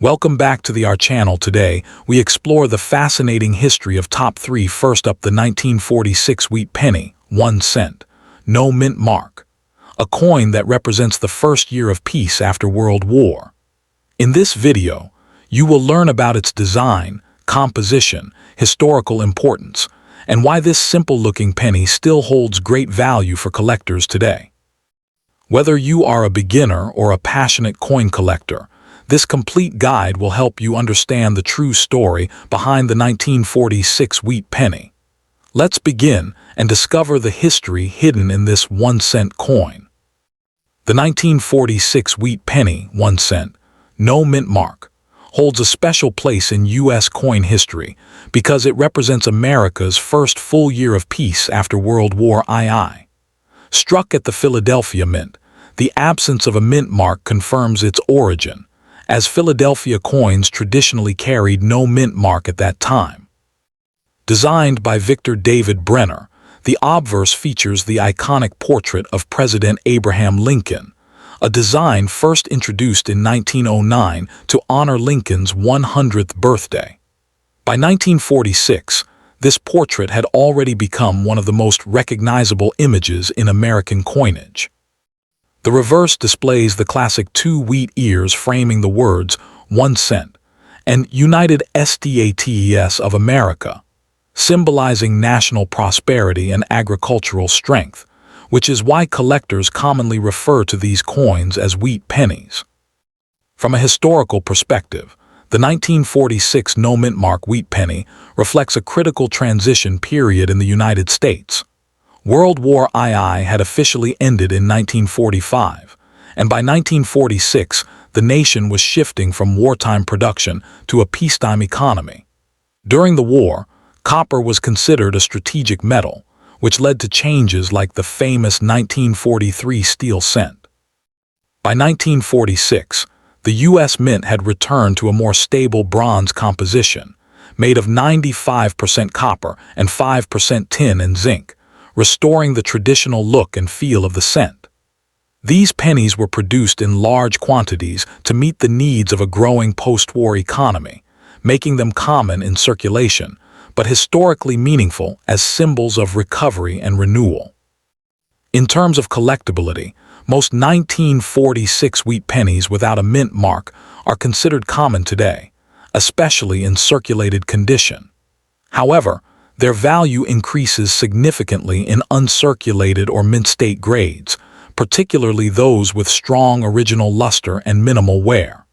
Welcome back to our channel. Today, we explore the fascinating history of top 3. First up, the 1946 wheat penny, 1 cent. No mint mark. A coin that represents the first year of peace after World War. In this video, you will learn about its design, composition, historical importance, and why this simple-looking penny still holds great value for collectors today. Whether you are a beginner or a passionate coin collector, this complete guide will help you understand the true story behind the 1946 wheat penny. Let's begin and discover the history hidden in this 1 cent coin. The 1946 wheat penny, 1 cent, no mint mark, holds a special place in U.S. coin history because it represents America's first full year of peace after World War II. Struck at the Philadelphia Mint, the absence of a mint mark confirms its origin, as Philadelphia coins traditionally carried no mint mark at that time. Designed by Victor David Brenner, the obverse features the iconic portrait of President Abraham Lincoln, a design first introduced in 1909 to honor Lincoln's 100th birthday. By 1946, this portrait had already become one of the most recognizable images in American coinage. The reverse displays the classic 2 wheat ears framing the words 1 cent and United States of America, symbolizing national prosperity and agricultural strength, which is why collectors commonly refer to these coins as wheat pennies. From a historical perspective, the 1946 no mint mark wheat penny reflects a critical transition period in the United States. World War II had officially ended in 1945, and by 1946, the nation was shifting from wartime production to a peacetime economy. During the war, copper was considered a strategic metal, which led to changes like the famous 1943 steel cent. By 1946, the U.S. Mint had returned to a more stable bronze composition, made of 95% copper and 5% tin and zinc, restoring the traditional look and feel of the cent. These pennies were produced in large quantities to meet the needs of a growing post-war economy, making them common in circulation, but historically meaningful as symbols of recovery and renewal. In terms of collectability, most 1946 wheat pennies without a mint mark are considered common today, especially in circulated condition. However, their value increases significantly in uncirculated or mint-state grades, particularly those with strong original luster and minimal wear.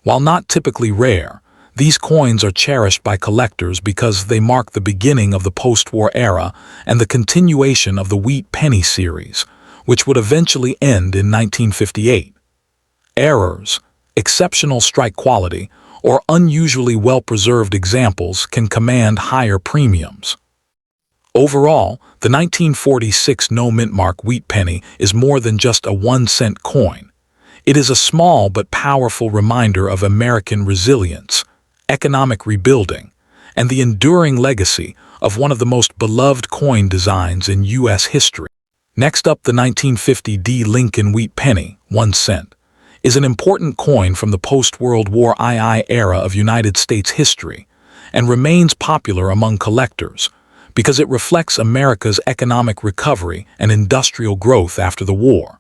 While not typically rare, these coins are cherished by collectors because they mark the beginning of the post-war era and the continuation of the wheat penny series, which would eventually end in 1958. Errors, exceptional strike quality, or unusually well-preserved examples can command higher premiums. Overall, the 1946 no mint mark wheat penny is more than just a 1 cent coin. It is a small but powerful reminder of American resilience, economic rebuilding, and the enduring legacy of one of the most beloved coin designs in U.S. history. Next up, the 1950 Lincoln Wheat Penny, 1 cent, is an important coin from the post-World War II era of United States history and remains popular among collectors because it reflects America's economic recovery and industrial growth after the war.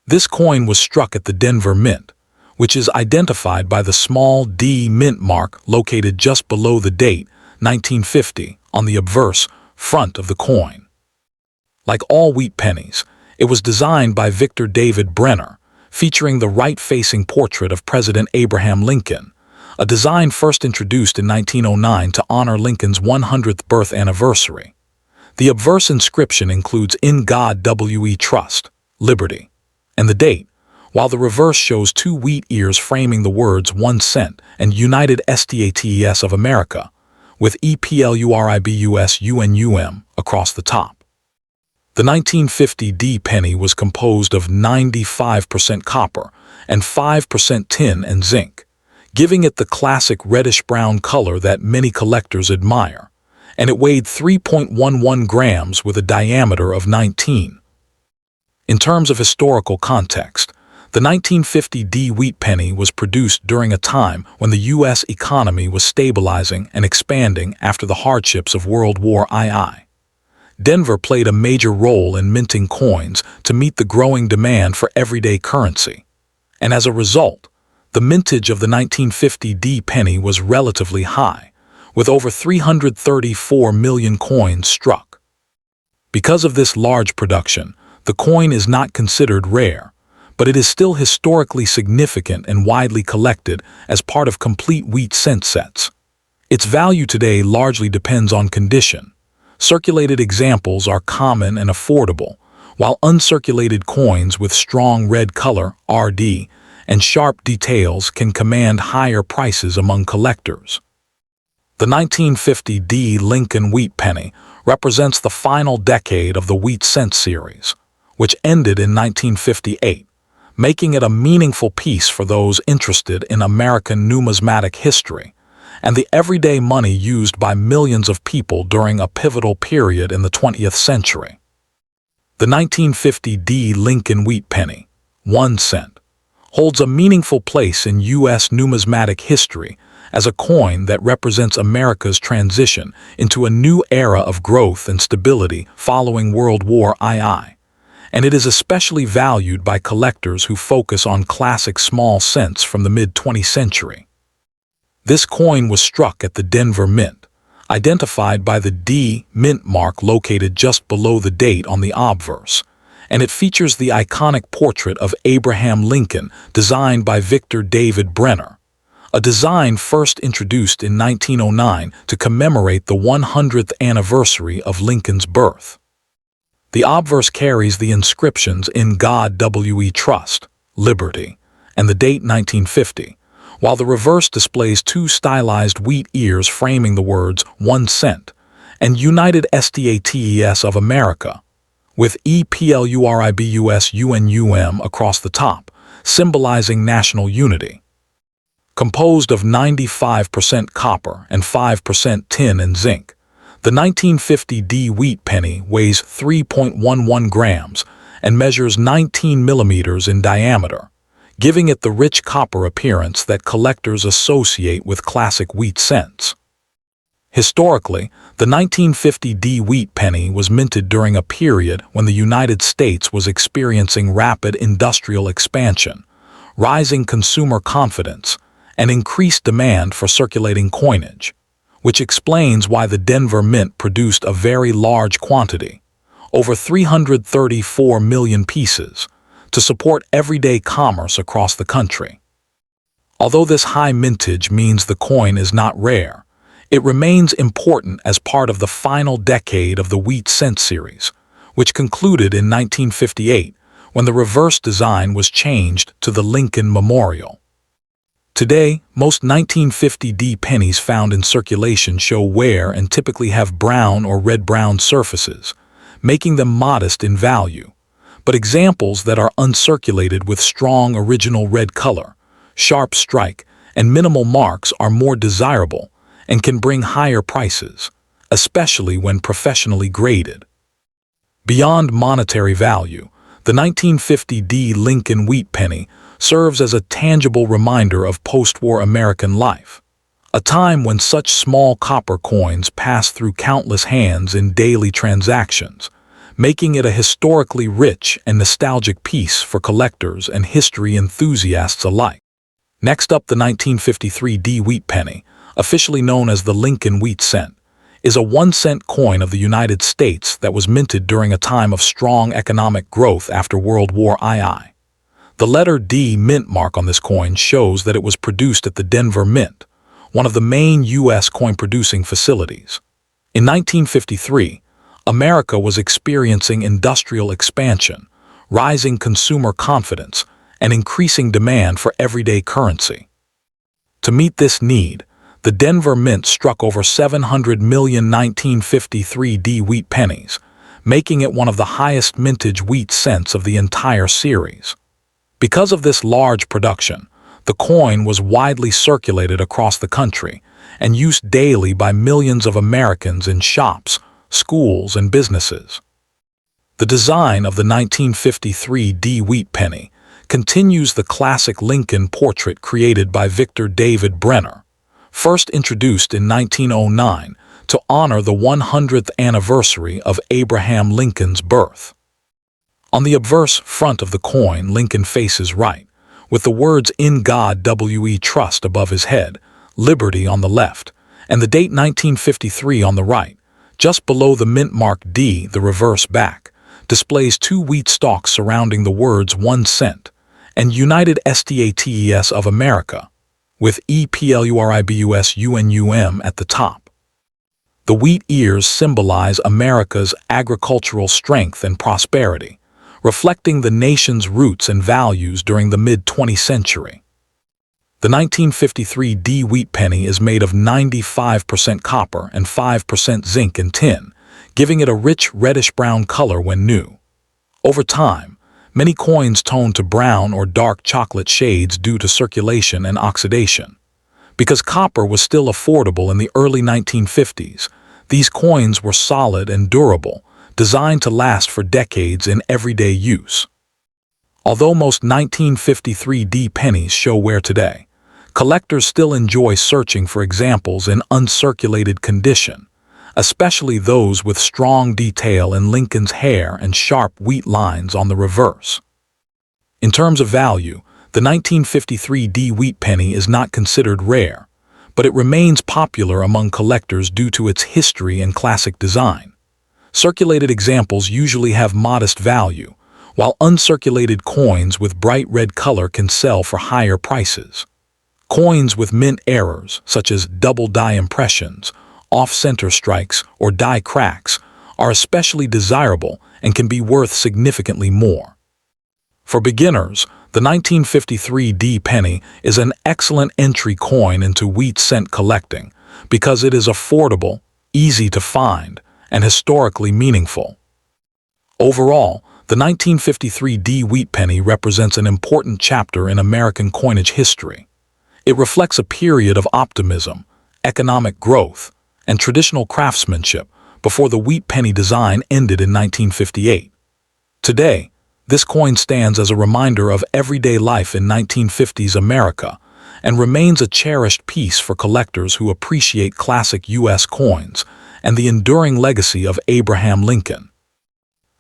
This coin was struck at the Denver Mint, which is identified by the small D mint mark located just below the date, 1950, on the obverse front of the coin. Like all wheat pennies, it was designed by Victor David Brenner, featuring the right-facing portrait of President Abraham Lincoln, a design first introduced in 1909 to honor Lincoln's 100th birth anniversary. The obverse inscription includes "In God We Trust, Liberty," and the date, while the reverse shows 2 wheat ears framing the words 1 cent and United States of America, with EPLURIBUSUNUM across the top. The 1950 penny was composed of 95% copper and 5% tin and zinc, giving it the classic reddish-brown color that many collectors admire, and it weighed 3.11 grams with a diameter of 19. In terms of historical context, The 1950 D wheat penny was produced during a time when the U.S. economy was stabilizing and expanding after the hardships of World War II. Denver played a major role in minting coins to meet the growing demand for everyday currency. And as a result, the mintage of the 1950 D penny was relatively high, with over 334 million coins struck. Because of this large production, the coin is not considered rare, but it is still historically significant and widely collected as part of complete wheat cent sets. Its value today largely depends on condition. Circulated examples are common and affordable, while uncirculated coins with strong red color, RD, and sharp details can command higher prices among collectors. The 1950 D Lincoln Wheat Penny represents the final decade of the wheat cent series, which ended in 1958, making it a meaningful piece for those interested in American numismatic history and the everyday money used by millions of people during a pivotal period in the 20th century. The 1950 D Lincoln Wheat Penny, 1 cent, holds a meaningful place in U.S. numismatic history as a coin that represents America's transition into a new era of growth and stability following World War II, and it is especially valued by collectors who focus on classic small cents from the mid-20th century. This coin was struck at the Denver Mint, identified by the D mint mark located just below the date on the obverse, and it features the iconic portrait of Abraham Lincoln designed by Victor David Brenner, a design first introduced in 1909 to commemorate the 100th anniversary of Lincoln's birth. The obverse carries the inscriptions "In God We Trust," "Liberty," and the date 1950, while the reverse displays two stylized wheat ears framing the words 1 cent and United States of America, with EPLURIBUSUNUM across the top, symbolizing national unity. Composed of 95% copper and 5% tin and zinc, the 1950 D wheat penny weighs 3.11 grams and measures 19 millimeters in diameter, giving it the rich copper appearance that collectors associate with classic wheat cents. Historically, the 1950 D wheat penny was minted during a period when the United States was experiencing rapid industrial expansion, rising consumer confidence, and increased demand for circulating coinage, which explains why the Denver Mint produced a very large quantity, over 334 million pieces, to support everyday commerce across the country. Although this high mintage means the coin is not rare, it remains important as part of the final decade of the wheat cent series, which concluded in 1958 when the reverse design was changed to the Lincoln Memorial. Today, most 1950 D pennies found in circulation show wear and typically have brown or red-brown surfaces, making them modest in value. But examples that are uncirculated with strong original red color, sharp strike, and minimal marks are more desirable and can bring higher prices, especially when professionally graded. Beyond monetary value, the 1950 D Lincoln Wheat Penny serves as a tangible reminder of post-war American life, a time when such small copper coins passed through countless hands in daily transactions, making it a historically rich and nostalgic piece for collectors and history enthusiasts alike. Next up, the 1953 D Wheat Penny, officially known as the Lincoln Wheat Cent, is a 1-cent coin of the United States that was minted during a time of strong economic growth after World War II. The letter D mint mark on this coin shows that it was produced at the Denver Mint, one of the main U.S. coin-producing facilities. In 1953, America was experiencing industrial expansion, rising consumer confidence, and increasing demand for everyday currency. To meet this need, the Denver Mint struck over 700 million 1953 D wheat pennies, making it one of the highest mintage wheat cents of the entire series. Because of this large production, the coin was widely circulated across the country and used daily by millions of Americans in shops, schools, and businesses. The design of the 1953 D wheat penny continues the classic Lincoln portrait created by Victor David Brenner, first introduced in 1909 to honor the 100th anniversary of Abraham Lincoln's birth. On the obverse front of the coin, Lincoln faces right, with the words "In God We Trust" above his head, "Liberty" on the left, and the date 1953 on the right. Just below the mint mark D, the reverse back displays two wheat stalks surrounding the words 1 cent and United States of America, with EPLURIBUSUNUM at the top. The wheat ears symbolize America's agricultural strength and prosperity, reflecting the nation's roots and values during the mid-20th century. The 1953 D wheat penny is made of 95% copper and 5% zinc and tin, giving it a rich reddish-brown color when new. Over time, many coins tone to brown or dark chocolate shades due to circulation and oxidation. Because copper was still affordable in the early 1950s, these coins were solid and durable, designed to last for decades in everyday use. Although most 1953 D pennies show wear today, collectors still enjoy searching for examples in uncirculated condition, especially those with strong detail in Lincoln's hair and sharp wheat lines on the reverse. In terms of value, the 1953 D wheat penny is not considered rare, but it remains popular among collectors due to its history and classic design. Circulated examples usually have modest value, while uncirculated coins with bright red color can sell for higher prices. Coins with mint errors, such as double die impressions, off-center strikes, or die cracks, are especially desirable and can be worth significantly more. For beginners, the 1953 D penny is an excellent entry coin into wheat cent collecting because it is affordable, easy to find, and historically meaningful. Overall, the 1953 D wheat penny represents an important chapter in American coinage history. It reflects a period of optimism, economic growth, and traditional craftsmanship before the wheat penny design ended in 1958. Today, this coin stands as a reminder of everyday life in 1950s America and remains a cherished piece for collectors who appreciate classic U.S. coins and the enduring legacy of Abraham Lincoln.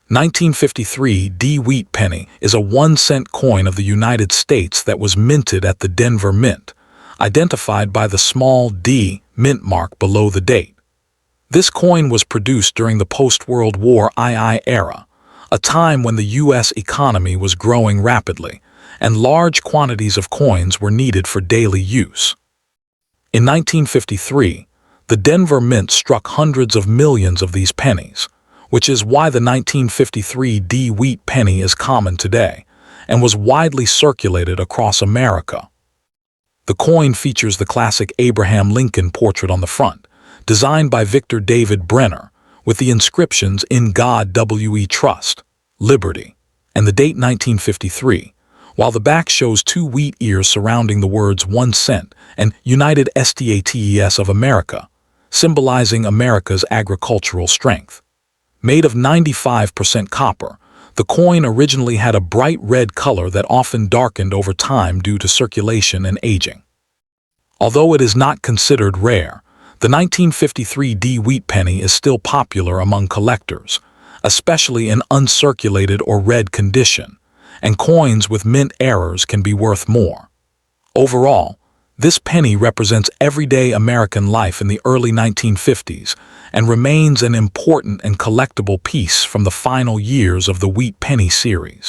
1953 D wheat penny is a 1-cent coin of the United States that was minted at the Denver Mint, identified by the small D mint mark below the date. This coin was produced during the post-World War II era, a time when the U.S. economy was growing rapidly and large quantities of coins were needed for daily use. In 1953, the Denver Mint struck hundreds of millions of these pennies, which is why the 1953 D wheat penny is common today and was widely circulated across America. The coin features the classic Abraham Lincoln portrait on the front, designed by Victor David Brenner, with the inscriptions "In God We Trust," "Liberty," and the date 1953, while the back shows two wheat ears surrounding the words 1 cent and United States of America, symbolizing America's agricultural strength. Made of 95% copper, the coin originally had a bright red color that often darkened over time due to circulation and aging. Although it is not considered rare, the 1953 D wheat penny is still popular among collectors, especially in uncirculated or red condition, and coins with mint errors can be worth more. Overall, this penny represents everyday American life in the early 1950s and remains an important and collectible piece from the final years of the wheat penny series.